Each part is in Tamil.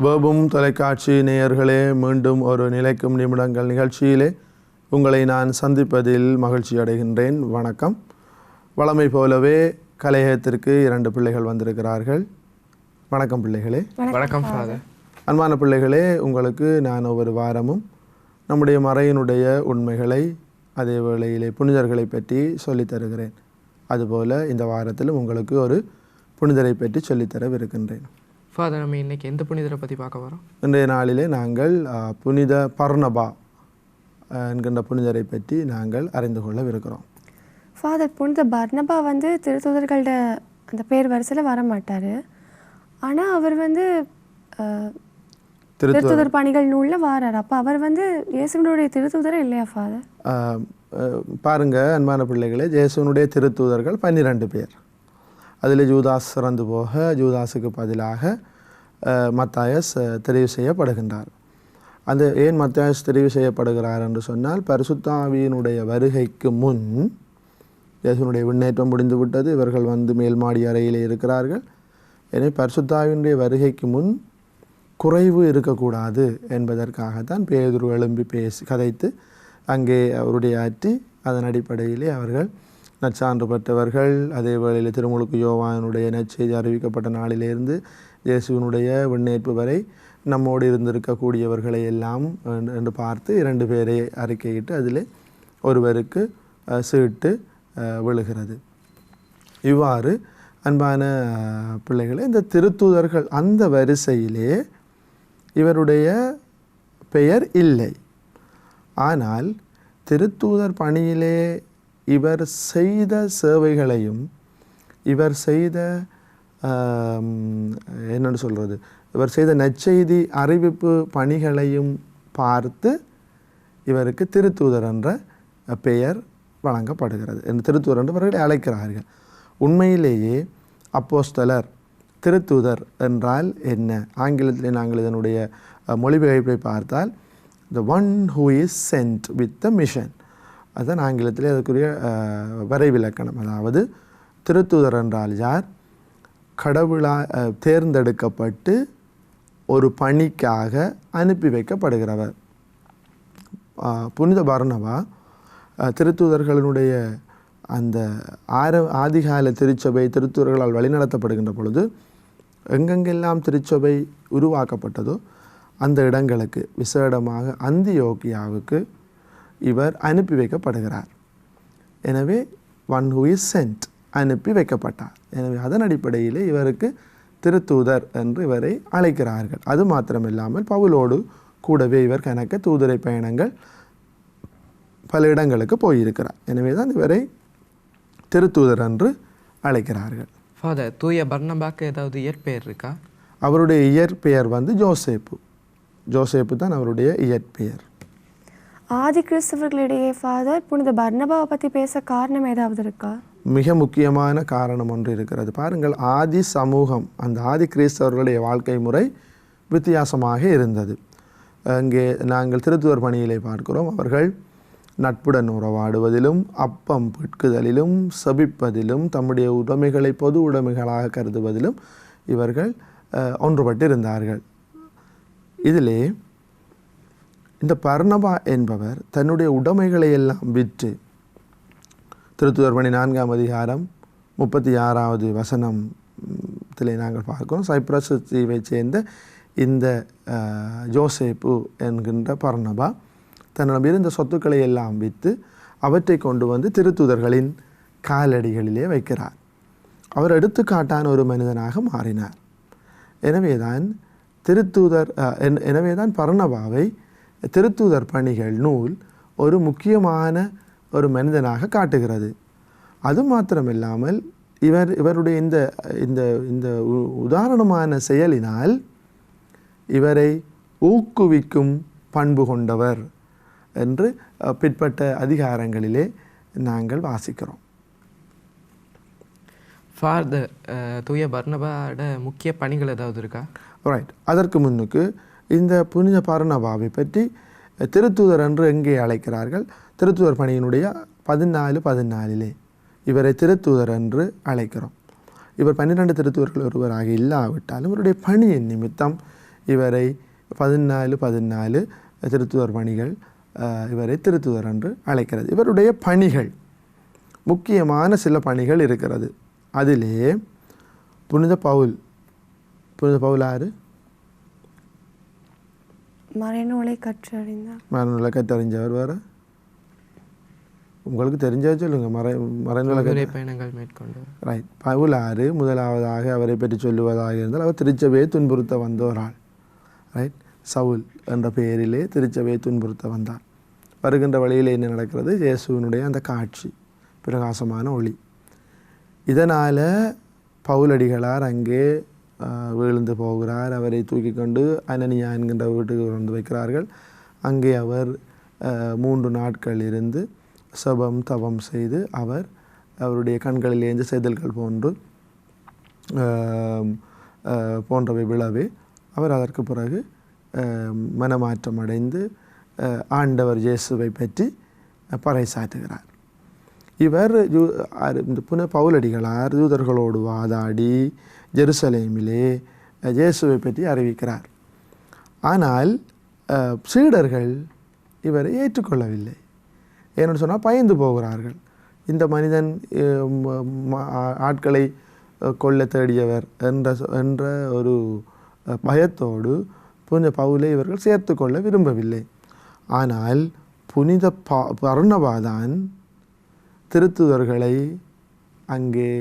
வேபும் தொலைக்காட்சி நேயர்களே, மீண்டும் ஒரு நிலைக்கும் நிமிடங்கள் நிகழ்ச்சியிலே உங்களை நான் சந்திப்பதில் மகிழ்ச்சி அடைகின்றேன். வணக்கம். வழமை போலவே கலையகத்திற்கு 2 பிள்ளைகள் வந்திருக்கிறார்கள். வணக்கம் பிள்ளைகளே. வணக்கம் ஃபாதர். அன்பான பிள்ளைகளே, உங்களுக்கு நான் ஒவ்வொரு வாரமும் நம்முடைய மறையினுடைய உண்மைகளை, அதே வேளையிலே புனிதர்களை பற்றி சொல்லித் தருகிறேன். அதுபோல் இந்த வாரத்திலும் உங்களுக்கு ஒரு புனிதரை பற்றி சொல்லித்தரவிருக்கின்றேன். ஃபாதர், நம்ம இன்றைக்கி எந்த புனிதரை பற்றி பார்க்க வரோம்? இன்றைய நாளிலே நாங்கள் புனித பர்னபா என்கின்ற புனிதரை பற்றி நாங்கள் அறிந்து கொள்ளவிருக்கிறோம். ஃபாதர், புனித பர்னபா திருத்தூதர்களோட அந்த பேர் வரிசையில் வர மாட்டார். ஆனால் அவர் திருத்தூதர் பணிகள் நூலில் வாரார். அப்போ அவர் இயேசுவினுடைய திருத்தூதரே இல்லையா ஃபாதர்? பாருங்கள் அன்பான பிள்ளைகளே, இயேசுவினுடைய திருத்தூதர்கள் 12 பேர். அதில் ஜூதாஸ் இறந்து போக ஜூதாஸுக்கு பதிலாக மத்தாயஸ் தெரிவு செய்யப்படுகின்றார். அந்த ஏன் மத்தாயஸ் தெரிவு செய்யப்படுகிறார் என்று சொன்னால், பரிசுத்த ஆவியினுடைய வருகைக்கு முன் இயேசுவினுடைய விண்ணேற்றம் முடிந்து விட்டது. இவர்கள் மேல் மாடி அறையிலே இருக்கிறார்கள். எனவே பரிசுத்த ஆவியினுடைய வருகைக்கு முன் குறைவு இருக்கக்கூடாது என்பதற்காகத்தான் பேதுரு எழும்பி கதைத்து அங்கே அவருடைய ஆற்றி அதன் அடிப்படையிலே அவர்கள் நற்சான்று பெற்றவர்கள். அதே வேளையில் திருமுழுக்கு யோவானுடைய நற்செய்தி அறிவிக்கப்பட்ட நாளிலிருந்து இயேசுவினுடைய விண்ணேற்பு வரை நம்மோடு இருந்திருக்கக்கூடியவர்களை எல்லாம் என்று பார்த்து 2 பேரை அறிக்கையிட்டு அதில் ஒருவருக்கு சீட்டு விழுகிறது. இவ்வாறு அன்பான பிள்ளைகளை, இந்த திருத்தூதர்கள் அந்த வரிசையிலே இவருடைய பெயர் இல்லை. ஆனால் திருத்தூதர் பணியிலே இவர் செய்த சேவைகளையும் இவர் செய்த என்னென்னு சொல்கிறது இவர் செய்த நற்செய்தி அறிவிப்பு பணிகளையும் பார்த்து இவருக்கு திருத்தூதர் என்ற பெயர் வழங்கப்படுகிறது. திருத்தூதர் என்று இவர்களை அழைக்கிறார்கள். உண்மையிலேயே அப்போஸ்தலர், திருத்தூதர் என்றால் என்ன? ஆங்கிலத்திலே நாங்கள் இதனுடைய மொழிபெயர்ப்பை பார்த்தால் the one who is sent with the mission, அதுதான் ஆங்கிலத்திலே அதுக்குரிய வரைவிலக்கணம். அதாவது திருத்தூதர் என்றால் யார்? கடவுளால் தேர்ந்தெடுக்கப்பட்டு ஒரு பணிக்காக அனுப்பி வைக்கப்படுகிறவர். புனித பர்னபா திருத்தூதர்களுடைய அந்த ஆதிகால திருச்சபை திருத்தூதர்களால் வழிநடத்தப்படுகின்ற பொழுது எங்கெங்கெல்லாம் திருச்சபை உருவாக்கப்பட்டதோ அந்த இடங்களுக்கு, விசேடமாக அந்தியோக்கியாவுக்கு இவர் அனுப்பி வைக்கப்படுகிறார். எனவே ஒன் ஹூ இஸ் சென்ட், அனுப்பி வைக்கப்பட்டார். எனவே அதன் அடிப்படையிலே இவருக்கு திருத்தூதர் என்று இவரை அழைக்கிறார்கள். அது மாத்திரமில்லாமல் பவுலோடு கூடவே இவர் கணக்க தூதுரை பயணங்கள் பல இடங்களுக்கு போயிருக்கிறார். எனவே தான் இவரை திருத்தூதர் என்று அழைக்கிறார்கள். ஃபாதர், தூய பர்னபாக்கு ஏதாவது இயற்பெயர் இருக்கா? அவருடைய இயற்பெயர் ஜோசேப்பு. ஜோசேப்பு தான் அவருடைய இயற்பெயர். ஆதி கிறிஸ்தவர்களிடையே ஃபாதர் புனித பர்னபாவை பற்றி பேச காரணம் ஏதாவது இருக்கா? மிக முக்கியமான காரணம் ஒன்று இருக்கிறது. பாருங்கள், ஆதி சமூகம், அந்த ஆதி கிறிஸ்தவர்களுடைய வாழ்க்கை முறை வித்தியாசமாக இருந்தது. அங்கே நாங்கள் திருத்துவர் பணியிலே பார்க்கிறோம், அவர்கள் நட்புடன் உறவாடுவதிலும், அப்பம் பிட்குதலிலும், சபிப்பதிலும், தம்முடைய உடைமைகளை பொது உடைமைகளாக கருதுவதிலும் இவர்கள் ஒன்றுபட்டு இருந்தார்கள். இதிலே இந்த பர்னபா என்பவர் தன்னுடைய உடைமைகளை எல்லாம் விற்று, திருத்துதர் பணி 4ஆம் அதிகாரம் 36வது வசனத்திலே நாங்கள் பார்க்கிறோம், சைப்ரஸ் தீவை சேர்ந்த இந்த ஜோசேப்பு என்கின்ற பர்னபா தன்னிடம் இருந்த சொத்துக்களை எல்லாம் விற்று அவற்றை கொண்டு திருத்தூதர்களின் காலடிகளிலே வைக்கிறார். அவர் எடுத்துக்காட்டான ஒரு மனிதனாக மாறினார். எனவேதான் பர்னபாவை திருத்தூதர் பணிகள் நூல் ஒரு முக்கியமான ஒரு மனிதனாக காட்டுகிறது. அது மாத்திரமில்லாமல் இவருடைய இந்த உதாரணமான செயலினால் இவரை ஊக்குவிக்கும் பண்பு கொண்டவர் என்று பிற்பட்ட அதிகாரங்களிலே நாங்கள் வாசிக்கிறோம். ஃபாதர், தூய பர்னபாவோட முக்கிய பணிகள் ஏதாவது இருக்கா? ரைட். அதற்கு முன்னுக்கு இந்த புனித பர்னபாவை பற்றி திருத்தூதர் என்று எங்கே அழைக்கிறார்கள்? திருத்தூதர் பணியினுடைய 14:14 இவரை திருத்தூதர் என்று அழைக்கிறோம். இவர் 12 திருத்தூதர்கள் ஒருவராக இல்லாவிட்டாலும் இவருடைய பணியின் நிமித்தம் இவரை 14 திருத்துதர் பணிகள் இவரை திருத்துதர் என்று அழைக்கிறது. இவருடைய பணிகள், முக்கியமான சில பணிகள் இருக்கிறது. அதிலே புனித பவுல் யாரு? மறைநூலை கற்றறிந்தார். மறைநூலை கற்றறிஞ்சவர் வேறு உங்களுக்கு தெரிஞ்சா சொல்லுங்க. மறைநூலை பயணங்கள் மேற்கொண்டு ரைட். பவுல் யாரு? முதலாவதாக அவரை பற்றி சொல்லுவதாக இருந்தால் அவர் திருச்சபையை துன்புறுத்த வந்த ஒரு ஆள். ரைட். சவுல் என்ற பெயரிலே திருச்சபையை துன்புறுத்த வந்தார். வருகின்ற வழியில் என்ன நடக்கிறது? இயேசுவினுடைய அந்த காட்சி, பிரகாசமான ஒளி. இதனால் பவுலடிகளார் அங்கே விழுந்து போகிறார். அவரை தூக்கி கொண்டு அனனியா என்கின்ற வீட்டுக்கு கொண்டு வைக்கிறார்கள். அங்கே அவர் 3 நாட்கள் இருந்து சபம் தவம் செய்து அவருடைய கண்களிலேந்து செதில்கள் போன்றவை விழவே அவர் அதற்கு பிறகு மனமாற்றம் அடைந்து ஆண்டவர் இயேசுவை பற்றி பறைசாற்றுகிறார். இவர் இந்த பவுலடிகளார் யூதர்களோடு வாதாடி ஜெருசலேமிலே இயேசுவை பற்றி அறிவிக்கிறார். ஆனால் சீடர்கள் இவரை ஏற்றுக்கொள்ளவில்லை. ஏன்னு சொன்னால் பயந்து போகிறார்கள். இந்த மனிதன் ஆட்களை கொல்ல தேடியவர் என்ற ஒரு பயத்தோடு புனித பவுலை இவர்கள் சேர்த்து கொள்ள விரும்பவில்லை. ஆனால் புனித பர்னபாதான் திருத்துதர்களை அங்கே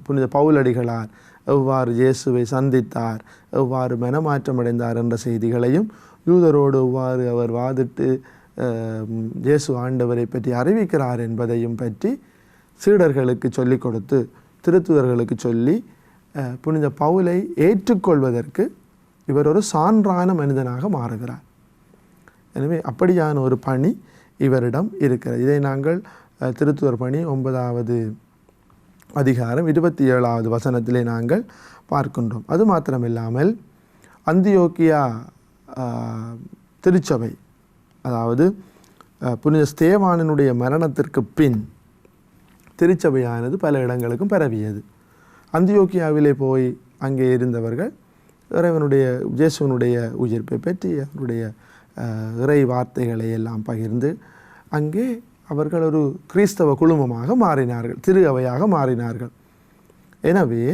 புனித பவுலடிகளார் எவ்வாறு இயேசுவை சந்தித்தார், எவ்வாறு மனமாற்றம் அடைந்தார் என்ற செய்திகளையும், யூதரோடு எவ்வாறு அவர் வாதிட்டு இயேசு ஆண்டவரை பற்றி அறிவிக்கிறார் என்பதையும் பற்றி சீடர்களுக்கு சொல்லிக் கொடுத்து, திருத்துதர்களுக்கு சொல்லி புனித பவுலை ஏற்றுக்கொள்வதற்கு இவர் ஒரு சான்றான மனிதனாக மாறுகிறார். எனவே அப்படியான ஒரு பணி இவரிடம் இருக்கிறது. இதை நாங்கள் திருத்துதர் பணி 9வது அதிகாரம் 27வது வசனத்திலே நாங்கள் பார்க்கின்றோம். அது மாத்திரமில்லாமல் அந்தியோக்கியா திருச்சபை, அதாவது புனித ஸ்தேவானினுடைய மரணத்திற்கு பின் திருச்சபையானது பல இடங்களுக்கும் பரவியது. அந்தியோக்கியாவிலே போய் அங்கே இருந்தவர்கள் இறைவனுடைய இயேசுவனுடைய உயிர்ப்பை பற்றி அவருடைய இறை வார்த்தைகளை எல்லாம் பகிர்ந்து அங்கே அவர்கள் ஒரு கிறிஸ்தவ குழுமமாக மாறினார்கள், திரு அவையாக மாறினார்கள். எனவே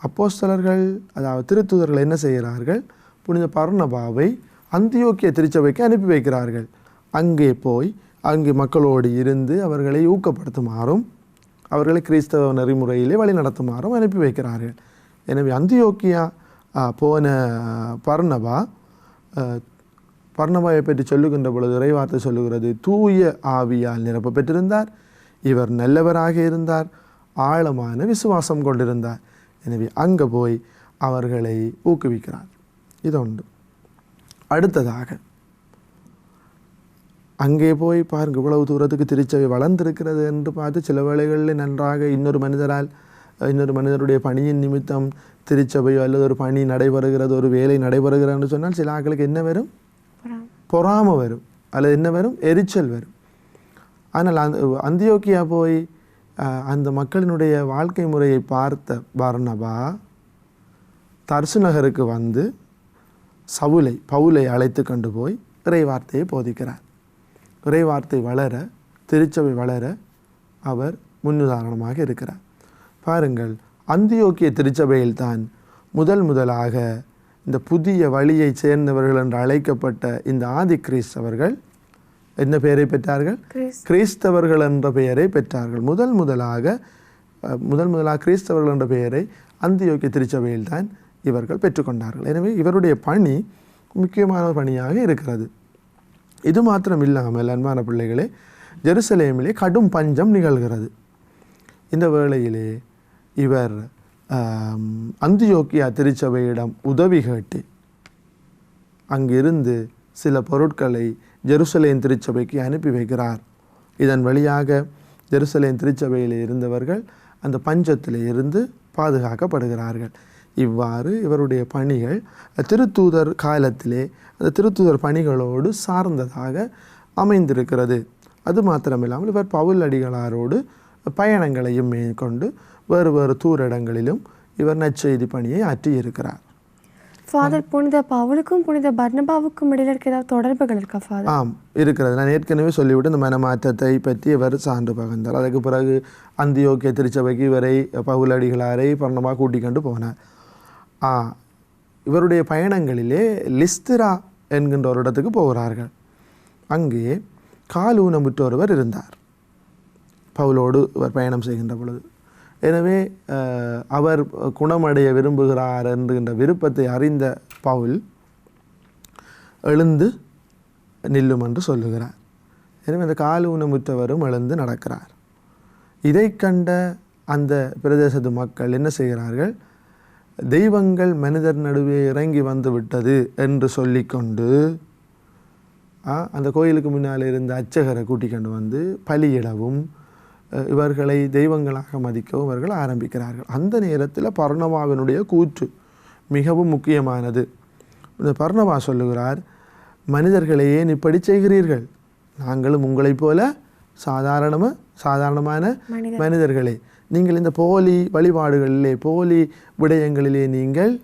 அப்போஸ்தலர்கள், அதாவது திருத்துதர்கள் என்ன செய்கிறார்கள்? புனித பர்னபாவை அந்தியோக்கிய திருச்சபைக்கு அனுப்பி வைக்கிறார்கள். அங்கே போய் அங்கே மக்களோடு இருந்து அவர்களை ஊக்கப்படுத்துமாறும் அவர்களை கிறிஸ்தவ நெறிமுறையிலே வழி நடத்துமாறும் அனுப்பி வைக்கிறார்கள். எனவே அந்தியோக்கியா போன பர்னபாவை பற்றி சொல்லுகின்ற பொழுது இறைவார்த்தை சொல்லுகிறது, தூய ஆவியால் நிரப்ப பெற்றிருந்தார், இவர் நல்லவராக இருந்தார், ஆழமான விசுவாசம் கொண்டிருந்தார். எனவே அங்கே போய் அவர்களை ஊக்குவிக்கிறார். இது ஒன்று. அடுத்ததாக அங்கே போய் பாருங்கள், இவ்வளவு தூரத்துக்கு திருச்சபை வளர்ந்திருக்கிறது என்று பார்த்து சில வேளைகளில் நன்றாக இன்னொரு மனிதருடைய பணியின் நிமித்தம் திருச்சபையோ அல்லது ஒரு பணி நடைபெறுகிறது, ஒரு வேலை நடைபெறுகிறது சொன்னால் சில ஆட்களுக்கு என்ன வரும்? பொறாமை வரும், அல்லது என்ன வரும்? எரிச்சல் வரும். ஆனால் அந்தியோக்கியா போய் அந்த மக்களினுடைய வாழ்க்கை முறையை பார்த்த பர்னபா தர்சு நகருக்கு வந்து பவுலை அழைத்து கொண்டு போய் இறைவார்த்தையை போதிக்கிறார். இறைவார்த்தை வளர, திருச்சபை வளர அவர் முன்னுதாரணமாக இருக்கிறார். பாருங்கள், அந்தியோக்கிய திருச்சபையில் தான் முதலாக இந்த புதிய வழியை சேர்ந்தவர்கள் என்று அழைக்கப்பட்ட இந்த ஆதி கிறிஸ்தவர்கள் என்ன பெயரை பெற்றார்கள்? கிறிஸ்தவர்கள் என்ற பெயரை பெற்றார்கள். முதலாக கிறிஸ்தவர்கள் என்ற பெயரை அந்தியோக்கிய திருச்சபையில் தான் இவர்கள் பெற்றுக்கொண்டார்கள். எனவே இவருடைய பணி முக்கியமான பணியாக இருக்கிறது. இது மாத்திரம் இல்லாமல் அன்பான பிள்ளைகளே, ஜெருசலேமிலே கடும் பஞ்சம் நிகழ்கிறது. இந்த வேளையிலே இவர் அந்தியோக்கியா திருச்சபையிடம் உதவி கேட்டு அங்கிருந்து சில பொருட்களை ஜெருசலேம் திருச்சபைக்கு அனுப்பி வைக்கிறார். இதன் வழியாக ஜெருசலேம் திருச்சபையில் இருந்தவர்கள் அந்த பஞ்சத்தில் இருந்து பாதுகாக்கப்படுகிறார்கள். இவ்வாறு இவருடைய பணிகள் திருத்தூதர் காலத்திலே அந்த திருத்தூதர் பணிகளோடு சார்ந்ததாக அமைந்திருக்கிறது. அது மாத்திரமில்லாமல் இவர் பவுல் அடிகளாரோடு பயணங்களையும் மேற்கொண்டு வேறு தூர இடங்களிலும் இவர் நற்செய்தி பணியை ஆற்றியிருக்கிறார். ஃபாதர் புனித பவுலுக்கும் புனித பர்னபாவுக்கும் இடையில இருக்க ஏதாவது தொடர்புகள் இருக்கா ஃபாதர்? ஆம், இருக்கிறது. நான் ஏற்கனவே சொல்லிவிட்டு இந்த மனமாற்றத்தை பற்றி இவர் சான்று பகர்ந்தார். அதுக்கு பிறகு அந்தியோக்கிய திருச்சபைக்கு இவரை பவுலடிகளாரை பர்னபா கூட்டிக் கொண்டு போனார். இவருடைய பயணங்களிலே லிஸ்திரா என்கின்ற ஒரு இடத்துக்கு போகிறார்கள். அங்கே கால் ஊனமுற்ற ஒருவர் இருந்தார் பவுலோடு இவர் பயணம் செய்கின்ற பொழுது. எனவே அவர் குணமடைய விரும்புகிறார் என்கின்ற விருப்பத்தை அறிந்த பவுல் எழுந்து நில்லும் என்று சொல்லுகிறார். எனவே அந்த கால் ஊனமுற்றவரும் எழுந்து நடக்கிறார். இதை கண்ட அந்த பிரதேசத்து மக்கள் என்ன செய்கிறார்கள்? தெய்வங்கள் மனிதர் நடுவே இறங்கி வந்து விட்டது என்று சொல்லிக்கொண்டு அந்த கோயிலுக்கு முன்னால் இருந்த அர்ச்சகரை கூட்டிக் கொண்டு வந்து பலியிடவும் இவர்களை தெய்வங்களாக மதிக்கவும் இவர்கள் ஆரம்பிக்கிறார்கள். அந்த நேரத்தில் பர்னபாவினுடைய கூற்று மிகவும் முக்கியமானது. இந்த பர்னபா சொல்லுகிறார், மனிதர்களே ஏன் இப்படி செய்கிறீர்கள்? நாங்களும் உங்களைப் போல சாதாரணமான மனிதர்களே. நீங்கள் இந்த போலி வழிபாடுகளிலே போலி விடயங்களிலே நீங்கள்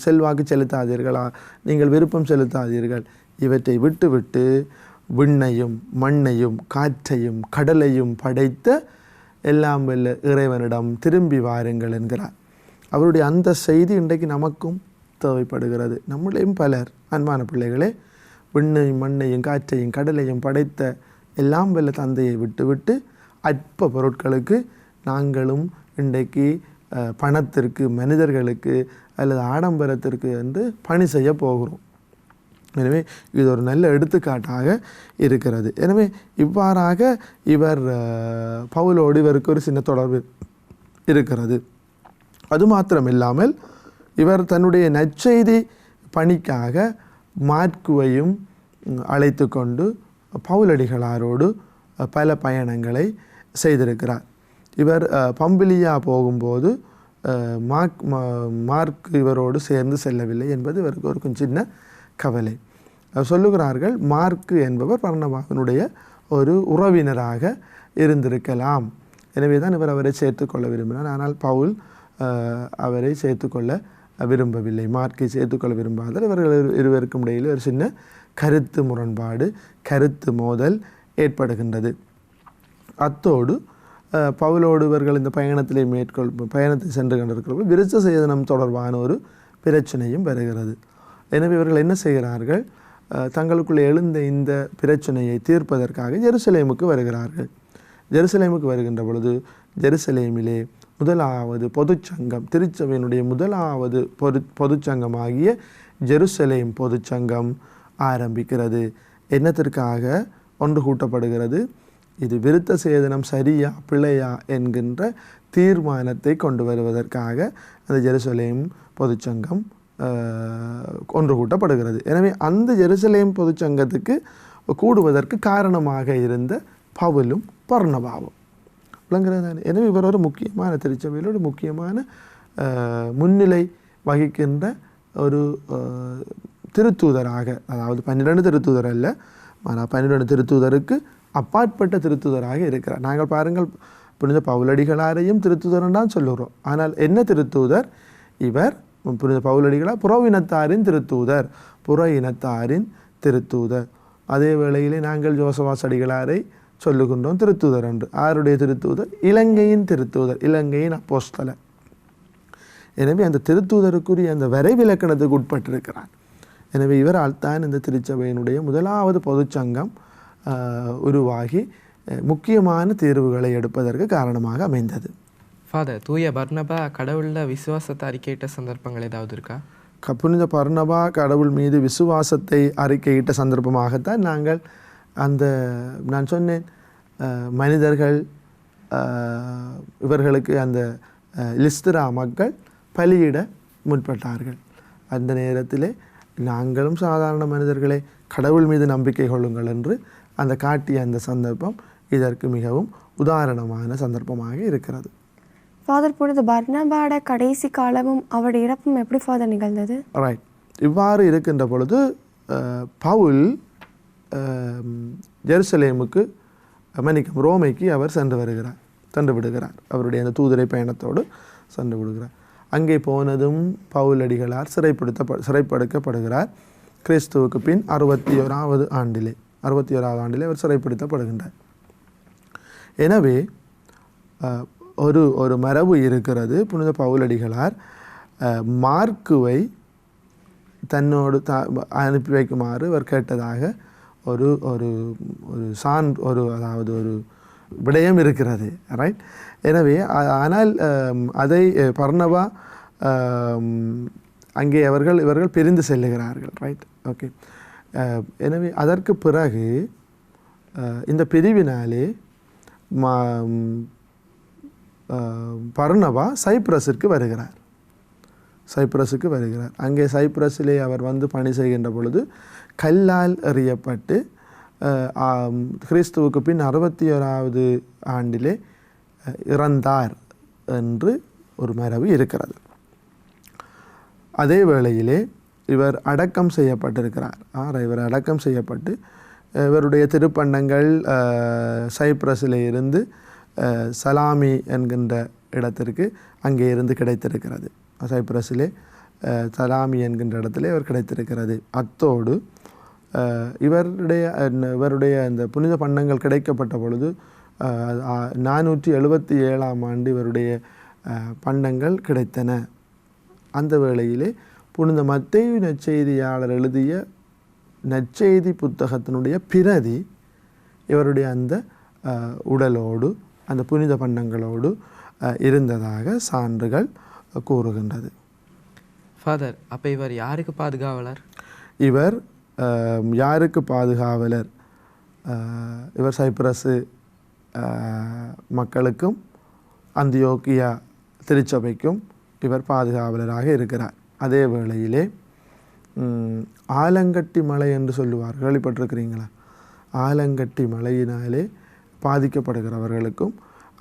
செல்வாக்கு செலுத்தாதீர்களா, நீங்கள் விருப்பம் செலுத்தாதீர்கள். இவற்றை விட்டு விண்ணையும் மண்ணையும் காற்றையும் கடலையும் படைத்த எல்லாம் வல்ல இறைவனிடம் திரும்பி வாருங்கள் என்கிறார். அவருடைய அந்த செய்தி இன்றைக்கு நமக்கும் தேவைப்படுகிறது. நம்மளையும் பலர், அன்பான பிள்ளைகளே, விண்ணையும் மண்ணையும் காற்றையும் கடலையும் படைத்த எல்லாம் வல்ல தந்தையை விட்டு அற்ப பொருட்களுக்கு நாங்களும் இன்றைக்கு பணத்திற்கு, மனிதர்களுக்கு அல்லது ஆடம்பரத்திற்கு என்று பணி செய்ய போகிறோம். எனவே இது ஒரு நல்ல எடுத்துக்காட்டாக இருக்கிறது. எனவே இவ்வாறாக இவர் பவுலோடு இவருக்கு ஒரு சின்ன தொடர்பு இருக்கிறது. அது மாத்திரமில்லாமல் இவர் தன்னுடைய நற்செய்தி பணிக்காக மார்க்குவையும் அழைத்து கொண்டு பவுலடிகளாரோடு பல பயணங்களை செய்திருக்கிறார். இவர் பம்பிலியா போகும்போது மார்க் இவரோடு சேர்ந்து செல்லவில்லை என்பது இவருக்கு ஒரு கொஞ்சம் சின்ன கவலை. சொல்லுகிறார்கள், மார்க்கு என்பவர் பர்னபாவினுடைய ஒரு உறவினராக இருந்திருக்கலாம். எனவே தான் இவர் அவரை சேர்த்துக்கொள்ள விரும்பினார். ஆனால் பவுல் அவரை சேர்த்துக்கொள்ள விரும்பவில்லை. மார்க்கை சேர்த்துக்கொள்ள விரும்பாதால் இவர்கள் இருவருக்கும் இடையில் ஒரு சின்ன கருத்து முரண்பாடு, கருத்து மோதல் ஏற்படுகின்றது. அத்தோடு பவுலோடு இவர்கள் இந்த பயணத்தை சென்று கொண்டிருக்கிறவர்கள் விருத்த சேதனம் தொடர்பான ஒரு பிரச்சனையும் வருகிறது. எனவே இவர்கள் என்ன செய்கிறார்கள்? தங்களுக்குள்ளே எழுந்த இந்த பிரச்சனையை தீர்ப்பதற்காக ஜெருசலேமுக்கு வருகிறார்கள். ஜெருசலேமுக்கு வருகின்ற பொழுது ஜெருசலேமிலே முதலாவது பொதுச்சங்கம், திருச்சபையினுடைய முதலாவது பொதுச்சங்கமாகிய ஜெருசலேம் பொதுச்சங்கம் ஆரம்பிக்கிறது. என்னத்திற்காக ஒன்று கூட்டப்படுகிறது? இது விருத்த சேதனம் சரியா பிழையா என்கின்ற தீர்மானத்தை கொண்டு வருவதற்காக அந்த ஜெருசலேம் பொதுச்சங்கம் ஒன்று கூட்டப்படுகிறது. எனவே அந்த ஜெருசலேம் பொதுச்சங்கத்துக்கு கூடுவதற்கு காரணமாக இருந்த பவுலும் பர்னபாவும் விளங்குகிறது. எனவே இவர் ஒரு முக்கியமான திருச்சபையில் ஒரு முக்கியமான முன்னிலை வகிக்கின்ற ஒரு திருத்தூதராக, அதாவது 12 திருத்தூதர் அல்ல, ஆனால் 12 திருத்தூதருக்கு அப்பாற்பட்ட திருத்தூதராக இருக்கிறார். நாங்கள் பாருங்கள், புனித பவுலடிகளாரையும் திருத்தூதர் தான் சொல்லுகிறோம். ஆனால் என்ன திருத்தூதர் இவர்? புனித பவுலடிகளார் புற இனத்தாரின் திருத்தூதர், புற இனத்தாரின் திருத்தூதர். அதே வேளையிலே நாங்கள் ஜோசவாஸ் அடிகளாரை சொல்லுகின்றோம் திருத்தூதர் என்று. ஆருடைய திருத்தூதர்? இலங்கையின் திருத்தூதர், இலங்கையின் அப்போஸ்தலர். எனவே அந்த திருத்தூதருக்குரிய அந்த வரைவிலக்கணத்துக்கு உட்பட்டிருக்கிறார். எனவே இவரால் தான் இந்த திருச்சபையினுடைய முதலாவது பொதுச்சங்கம் உருவாகி முக்கியமான தீர்வுகளை எடுப்பதற்கு காரணமாக அமைந்தது. ஃபாதர், தூய பர்னபா கடவுளில் விசுவாசத்தை அறிக்கையிட்ட சந்தர்ப்பங்கள் ஏதாவது இருக்கா? புனித பர்னபா கடவுள் மீது விசுவாசத்தை அறிக்கையிட்ட சந்தர்ப்பமாகத்தான் நாங்கள் நான் சொன்னேன், மனிதர்கள் இவர்களுக்கு அந்த லிஸ்திரா மக்கள் பலியிட முற்பட்டார்கள். அந்த நேரத்திலே நாங்களும் சாதாரண மனிதர்களே, கடவுள் மீது நம்பிக்கை கொள்ளுங்கள் என்று அந்த காட்டிய அந்த சந்தர்ப்பம் இதற்கு மிகவும் உதாரணமான சந்தர்ப்பமாக இருக்கிறது. ஃபாதர், புனித பர்னபாவோட கடைசி காலமும் அவருடைய இறப்பும் எப்படி ஃபாதர் நிகழ்ந்தது? ரைட். இவ்வாறு இருக்கின்ற பொழுது பவுல் ஜெருசலேமுக்கு ரோமைக்கு அவர் சென்று விடுகிறார். அவருடைய அந்த தூதரை பயணத்தோடு சென்று விடுகிறார். அங்கே போனதும் பவுலடிகளார் சிறைப்படுத்தப்படுகிறார். கிறிஸ்துவுக்கு பின் 61வது ஆண்டிலே அவர் சிறைப்படுத்தப்படுகின்றார். எனவே ஒரு மரபு இருக்கிறது. புனித பவுலடிகளார் மார்க்குவை தன்னோடு அனுப்பி வைக்குமாறு அவர் கேட்டதாக ஒரு ஒரு ஒரு அதாவது ஒரு விடயம் இருக்கிறது. ரைட். எனவே ஆனால் அதை பர்னபா அங்கே இவர்கள் பிரிந்து செல்லுகிறார்கள். ரைட். ஓகே. எனவே அதற்கு பிறகு இந்த பிரிவினாலே பர்னபா சைப்ரஸுக்கு வருகிறார். அங்கே சைப்ரஸிலே அவர் வந்து பணி செய்கின்ற பொழுது கல்லால் எறியப்பட்டு கிறிஸ்துவுக்கு பின் 61வது ஆண்டிலே இறந்தார் என்று ஒரு மரபு இருக்கிறது. அதே வேளையிலே இவர் அடக்கம் செய்யப்பட்டிருக்கிறார். இவர் அடக்கம் செய்யப்பட்டு இவருடைய திருப்பண்டங்கள் சைப்ரஸிலே இருந்து சலாமி என்கின்ற இடத்திற்கு அங்கே இருந்து கிடைத்திருக்கிறது. சைப்ரஸிலே சலாமி என்கின்ற இடத்திலே இவர் கிடைத்திருக்கிறது. அத்தோடு இவருடைய அந்த புனித பண்டங்கள் கிடைக்கப்பட்ட பொழுது 477ஆம் ஆண்டு இவருடைய பண்டங்கள் கிடைத்தன. அந்த வேளையிலே புனித மத்தேயு நற்செய்தியாளர் எழுதிய நற்செய்தி புத்தகத்தினுடைய பிரதி இவருடைய அந்த உடலோடு அந்த புனித பண்டங்களோடு இருந்ததாக சான்றுகள் கூறுகின்றது. ஃபாதர், அப்போ இவர் யாருக்கு பாதுகாவலர்? இவர் யாருக்கு பாதுகாவலர்? இவர் சைப்ரஸு மக்களுக்கும் அந்தியோக்கியா திருச்சபைக்கும் இவர் பாதுகாவலராக இருக்கிறார். அதே வேளையிலே ஆலங்கட்டி மலை என்று சொல்லுவார், கேள்விப்பட்டிருக்கிறீங்களா? ஆலங்கட்டி மலையினாலே பாதிக்கப்படுகிறவர்களுக்கும்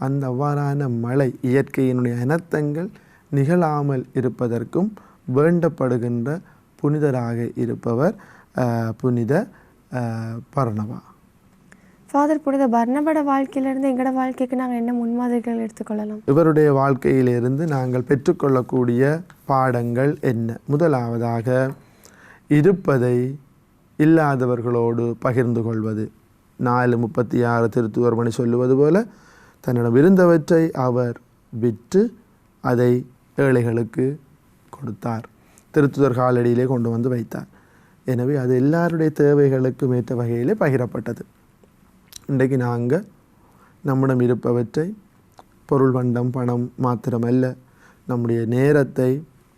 அந்த அவ்வாறான மழை இயற்கையினுடைய அனர்த்தங்கள் நிகழாமல் இருப்பதற்கும் வேண்டப்படுகின்ற புனிதராக இருப்பவர் புனித பர்னபா. ஃபாதர், புனித பர்னபாவோட வாழ்க்கையிலிருந்து எங்களோட வாழ்க்கைக்கு நாங்கள் என்ன முன்மாதிரிகள் எடுத்துக்கொள்ளலாம்? இவருடைய வாழ்க்கையிலிருந்து நாங்கள் பெற்றுக்கொள்ளக்கூடிய பாடங்கள் என்ன? முதலாவதாக, இருப்பதை இல்லாதவர்களோடு பகிர்ந்து கொள்வது. 4:36 திருத்துவர் மணி சொல்லுவது போல, தன்னிடம் இருந்தவற்றை அவர் விற்று அதை ஏழைகளுக்கு கொடுத்தார். திருத்துதர் காலடியிலே கொண்டு வந்து வைத்தார். எனவே அது எல்லாருடைய தேவைகளுக்கும் ஏற்ற வகையிலே பகிரப்பட்டது. இன்றைக்கு நாங்கள் நம்மிடம் இருப்பவற்றை பொருள் பண்டம் பணம் மாத்திரமல்ல, நம்முடைய நேரத்தை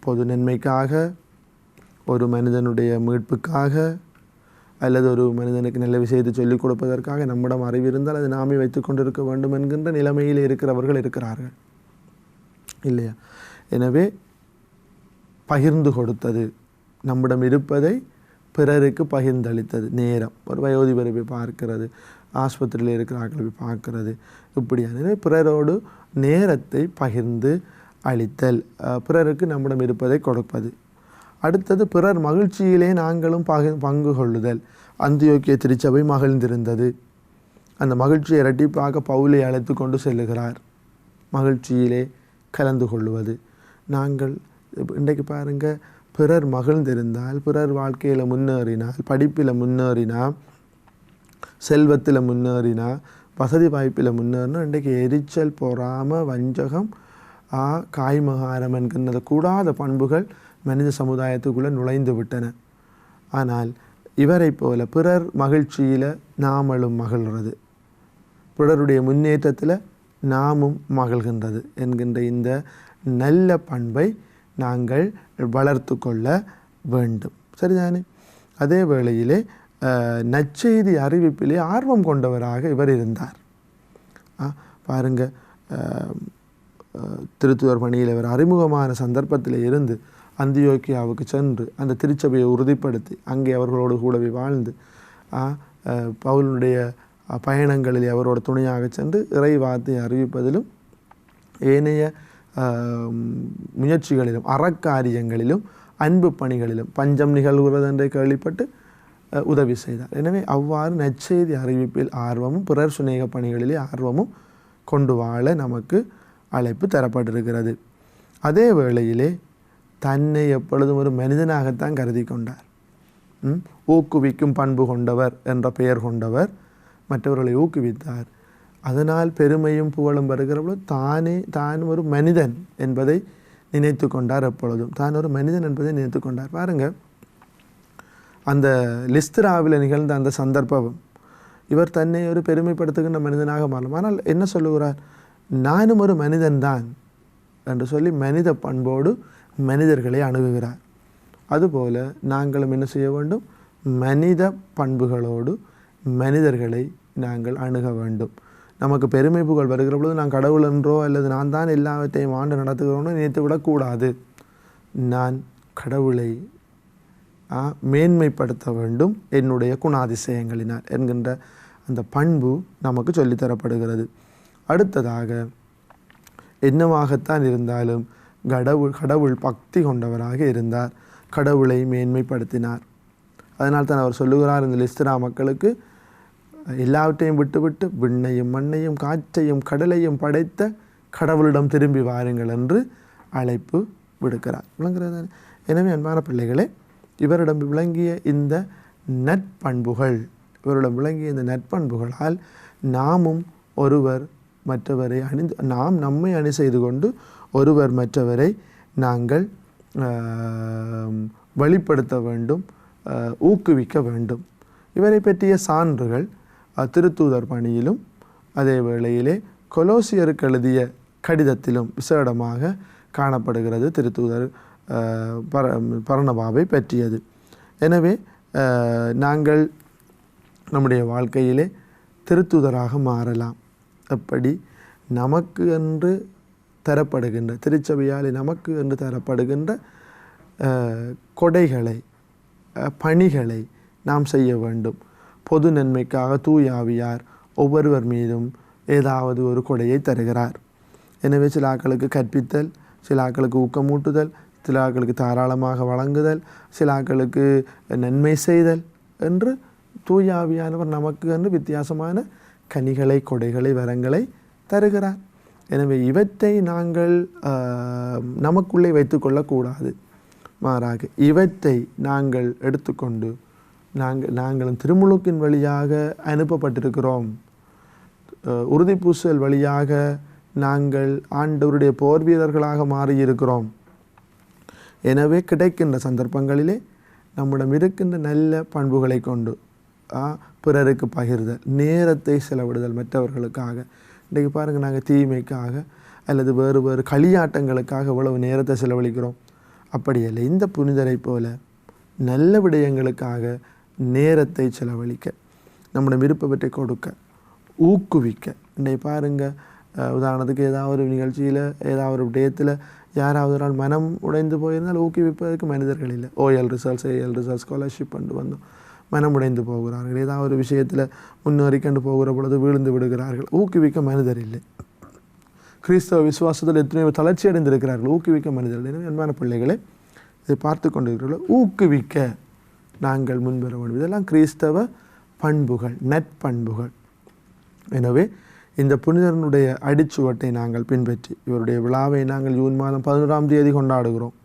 பொது நன்மைக்காக, ஒரு மனிதனுடைய மீட்புக்காக, அல்லது ஒரு மனிதனுக்கு நல்ல விஷயத்தை சொல்லிக் கொடுப்பதற்காக நம்மிடம் அறிவு இருந்தால் அது நாமே வைத்து கொண்டிருக்க வேண்டும் என்கின்ற நிலைமையில் இருக்கிறவர்கள் இருக்கிறார்கள் இல்லையா? எனவே பகிர்ந்து கொடுத்தது, நம்மிடம் இருப்பதை பிறருக்கு பகிர்ந்தளித்தது. நேரம், ஒரு வயோதிபரை போய் பார்க்கிறது, ஆஸ்பத்திரியில் இருக்கிற ஆட்களை போய் பார்க்கிறது, இப்படியான பிறரோடு நேரத்தை பகிர்ந்து அளித்தல், பிறருக்கு நம்மிடம் இருப்பதை கொடுப்பது. அடுத்தது, பிறர் மகிழ்ச்சியிலே நாங்களும் பங்கு கொள்ளுதல். அந்தியோக்கிய திருச்சபை மகிழ்ந்திருந்தது. அந்த மகிழ்ச்சியை இரட்டிப்பாக பவுலை அழைத்து கொண்டு செல்லுகிறார். மகிழ்ச்சியிலே கலந்து கொள்வது. நாங்கள் இன்றைக்கு பாருங்கள், பிறர் மகிழ்ந்திருந்தால், பிறர் வாழ்க்கையில் முன்னேறினால், படிப்பில் முன்னேறினா, செல்வத்தில் முன்னேறினா, வசதி வாய்ப்பில் முன்னேறினா, இன்றைக்கு எரிச்சல், பொறாமை, வஞ்சகம், காய்மகாரம் என்கின்ற கூடாத பண்புகள் மனித சமுதாயத்துக்குள்ளே நுழைந்து விட்டன. ஆனால் இவரை போல பிறர் மகிழ்ச்சியில் நாமளும் மகிழ்கிறது, பிறருடைய முன்னேற்றத்தில் நாமும் மகிழ்கின்றது என்கின்ற இந்த நல்ல பண்பை நாங்கள் வளர்த்து கொள்ள வேண்டும். சரிதானே? அதே வேளையிலே நற்செய்தி அறிவிப்பிலே ஆர்வம் கொண்டவராக இவர் இருந்தார். பாருங்கள், திருத்துவர் பணியில் இவர் அறிமுகமான சந்தர்ப்பத்தில் இருந்து அந்தியோக்கியாவுக்கு சென்று அந்த திருச்சபையை உறுதிப்படுத்தி அங்கே அவர்களோடு கூடவே வாழ்ந்து, பவுலுடைய பயணங்களில் அவரோட துணையாக சென்று இறை வார்த்தையை அறிவிப்பதிலும் ஏனைய முயற்சிகளிலும் அறக்காரியங்களிலும் அன்பு பணிகளிலும் பஞ்சம் நிகழ்கிறது என்று கேள்விப்பட்டு உதவி செய்தார். எனவே அவ்வாறு நற்செய்தி அறிவிப்பில் ஆர்வமும் பிறர் சுநேக பணிகளிலே ஆர்வமும் கொண்டு வாழ நமக்கு அழைப்பு தரப்பட்டிருக்கிறது. அதே வேளையிலே தன்னை எப்பொழுதும் ஒரு மனிதனாகத்தான் கருதி கொண்டார். ஊக்குவிக்கும் பண்பு கொண்டவர் என்ற பெயர் கொண்டவர், மற்றவர்களை ஊக்குவித்தார். அதனால் பெருமையும் புகழும் வருகிற பொழுது தான் ஒரு மனிதன் என்பதை நினைத்து கொண்டார். எப்பொழுதும் தான் ஒரு மனிதன் என்பதை நினைத்து கொண்டார். பாருங்க, அந்த லிஸ்திராவில் நிகழ்ந்த அந்த சந்தர்ப்பம், இவர் தன்னை ஒரு பெருமைப்படுத்துகின்ற மனிதனாக மாறலாம். ஆனால் என்ன சொல்லுகிறார்? நானும் ஒரு மனிதன்தான் என்று சொல்லி மனித பண்போடு மனிதர்களை அணுகுகிறார். அதுபோல நாங்களும் என்ன செய்ய வேண்டும்? மனித பண்புகளோடு மனிதர்களை நாங்கள் அணுக வேண்டும். நமக்கு பெருமை புகழ் வருகிற பொழுது நான் கடவுள் என்றோ அல்லது நான் தான் எல்லாவற்றையும் ஆண்டு நடத்துகிறோன்னு நினைத்து விடக்கூடாது. நான் கடவுளை மேன்மைப்படுத்த வேண்டும் என்னுடைய குணாதிசயங்களினால் என்கின்ற அந்த பண்பு நமக்கு சொல்லித்தரப்படுகிறது. அடுத்ததாக, என்னவாகத்தான் இருந்தாலும் கடவுள் பக்தி கொண்டவராக இருந்தார், கடவுளை மேன்மைப்படுத்தினார். அதனால் தான் அவர் சொல்லுகிறார் இந்த லிஸ்திரா மக்களுக்கு, எல்லாவற்றையும் விட்டுவிட்டு விண்ணையும் மண்ணையும் காற்றையும் கடலையும் படைத்த கடவுளிடம் திரும்பி வாருங்கள் என்று அழைப்பு விடுக்கிறார். விளங்குகிறது? எனவே அன்பான பிள்ளைகளே, இவரிடம் விளங்கிய இந்த நற்பண்புகளால் நாமும் ஒருவர் மற்றவரை நாம் நம்மை அணி செய்து கொண்டு ஒருவர் மற்றவரை நாங்கள் வெளிப்படுத்த வேண்டும், ஊக்குவிக்க வேண்டும். இவரை பற்றிய சான்றுகள் திருத்தூதர் பணியிலும் அதே வேளையிலே கொலோசியருக்கு எழுதிய கடிதத்திலும் விசேடமாக காணப்படுகிறது. திருத்தூதர் பர்னபாவை பற்றியது. எனவே நாங்கள் நம்முடைய வாழ்க்கையிலே திருத்தூதராக மாறலாம். எப்படி? நமக்கு என்று தரப்படுகின்ற, திருச்சபையாலே நமக்கு என்று தரப்படுகின்ற கொடைகளை, பணிகளை நாம் செய்ய வேண்டும். பொது நன்மைக்காக தூய ஆவியார் ஒவ்வொருவர் மீதும் ஏதாவது ஒரு கொடையை தருகிறார். எனவே சில ஆட்களுக்கு கற்பித்தல், சில ஆட்களுக்கு ஊக்கமூட்டுதல், சில ஆட்களுக்கு தாராளமாக வழங்குதல், சில ஆட்களுக்கு நன்மை செய்தல் என்று தூய ஆவியானவர் நமக்கு என்று வித்தியாசமான கனிகளை, கொடைகளை, வரங்களை தருகிறார். எனவே இவற்றை நாங்கள் நமக்குள்ளே வைத்து கொள்ளக்கூடாது. மாறாக இவற்றை நாங்கள் எடுத்துக்கொண்டு நாங்களும் திருமுழுக்கின் வழியாக அனுப்பப்பட்டிருக்கிறோம். உறுதிப்பூசல் வழியாக நாங்கள் ஆண்டவருடைய போர் வீரர்களாக மாறியிருக்கிறோம். எனவே கிடைக்கின்ற சந்தர்ப்பங்களிலே நம்மிடம் இருக்கின்ற நல்ல பண்புகளை கொண்டு பிறருக்கு பகிர்தல், நேரத்தை செலவிடுதல் மற்றவர்களுக்காக. இன்றைக்கு பாருங்கள், நாங்கள் தீமைக்காக அல்லது வேறு வேறு களியாட்டங்களுக்காக இவ்வளவு நேரத்தை செலவழிக்கிறோம். அப்படியல்ல, இந்த புனிதரை போல நல்ல விடயங்களுக்காக நேரத்தை செலவழிக்க, நம்முடைய விருப்பத்தை கொடுக்க, ஊக்குவிக்க. இன்றைக்கு பாருங்கள், உதாரணத்துக்கு ஏதாவது ஒரு நிகழ்ச்சியில் ஏதாவது ஒரு விடயத்தில் யாராவது ஒரு நாள் மனம் உடைந்து போயிருந்தால் ஊக்குவிப்பதற்கு மனிதர்கள் இல்லை. OL results, AL results, scholarship கொண்டு வந்தோம், மனம் உடைந்து போகிறார்கள். ஏதாவது ஒரு விஷயத்தில் முன்னேறிக்கொண்டு போகிற பொழுது விழுந்து விடுகிறார்கள். ஊக்குவிக்க மனிதர் இல்லை. கிறிஸ்தவ விசுவாசத்தில் எத்தனையோ தளர்ச்சி அடைந்திருக்கிறார்கள். ஊக்குவிக்க மனிதர்கள். எனவே அன்பான பிள்ளைகளை, இதை பார்த்து கொண்டிருக்கிறோம். ஊக்குவிக்க நாங்கள் முன்வர வேண்டும். இதெல்லாம் கிறிஸ்தவ பண்புகள், நற்பண்புகள். எனவே இந்த புனிதனுடைய அடிச்சுவட்டை நாங்கள் பின்பற்றி இவருடைய விழாவை நாங்கள் ஜூன் மாதம் 11ஆம் தேதி கொண்டாடுகிறோம்.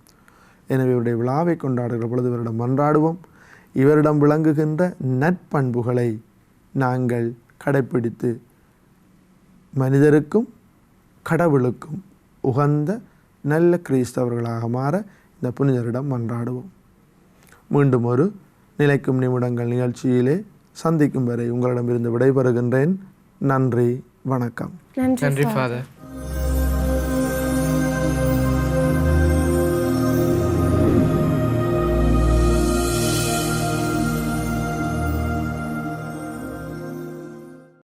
எனவே இவருடைய விழாவை கொண்டாடுகிற பொழுது இவரிடம் மன்றாடுவோம். இவரிடம் விளங்குகின்ற நற்பண்புகளை நாங்கள் கடைப்பிடித்து மனிதருக்கும் கடவுளுக்கும் உகந்த நல்ல கிறிஸ்தவர்களாக மாற இந்த புனிதரிடம் மன்றாடுவோம். மீண்டும் ஒரு நிலைக்கும் நிமிடங்கள் நிகழ்ச்சியிலே சந்திக்கும் வரை உங்களிடமிருந்து விடைபெறுகின்றேன். நன்றி, வணக்கம். நன்றி ஃபாதர்.